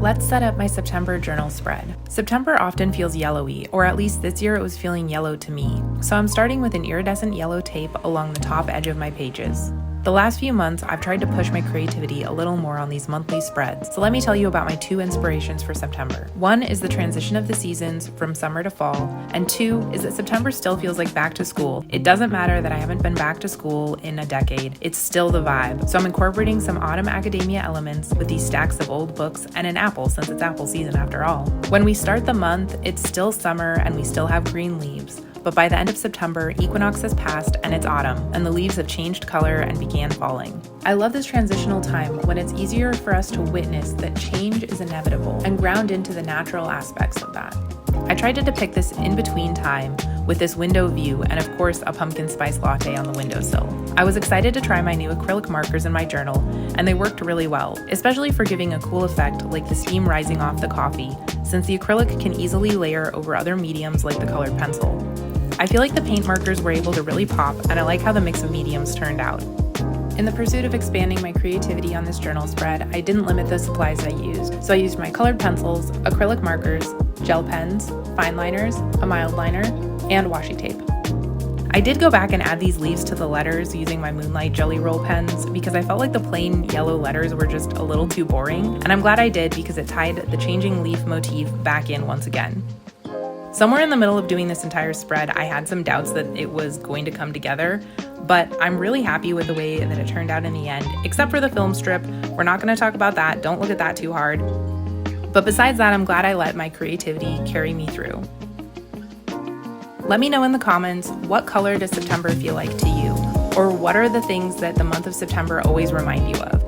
Let's set up my September journal spread. September often feels yellowy, or at least this year it was feeling yellow to me, so I'm starting with an iridescent yellow tape along the top edge of my pages. The last few months, I've tried to push my creativity a little more on these monthly spreads, so let me tell you about my 2 inspirations for September. 1 is the transition of the seasons from summer to fall, and 2 is that September still feels like back to school. It doesn't matter that I haven't been back to school in a decade, it's still the vibe. So I'm incorporating some autumn academia elements with these stacks of old books and an apple, since it's apple season after all. When we start the month, it's still summer and we still have green leaves. But by the end of September, equinox has passed and it's autumn, and the leaves have changed color and began falling. I love this transitional time when it's easier for us to witness that change is inevitable and ground into the natural aspects of that. I tried to depict this in-between time with this window view and of course a pumpkin spice latte on the windowsill. I was excited to try my new acrylic markers in my journal, and they worked really well, especially for giving a cool effect like the steam rising off the coffee, since the acrylic can easily layer over other mediums like the colored pencil. I feel like the paint markers were able to really pop, and I like how the mix of mediums turned out. In the pursuit of expanding my creativity on this journal spread, I didn't limit the supplies I used. So I used my colored pencils, acrylic markers, gel pens, fine liners, a mild liner, and washi tape. I did go back and add these leaves to the letters using my Moonlight Jelly Roll pens because I felt like the plain yellow letters were just a little too boring, and I'm glad I did because it tied the changing leaf motif back in once again. Somewhere in the middle of doing this entire spread, I had some doubts that it was going to come together, but I'm really happy with the way that it turned out in the end, except for the film strip. We're not going to talk about that, don't look at that too hard. But besides that, I'm glad I let my creativity carry me through. Let me know in the comments, what color does September feel like to you? Or what are the things that the month of September always remind you of?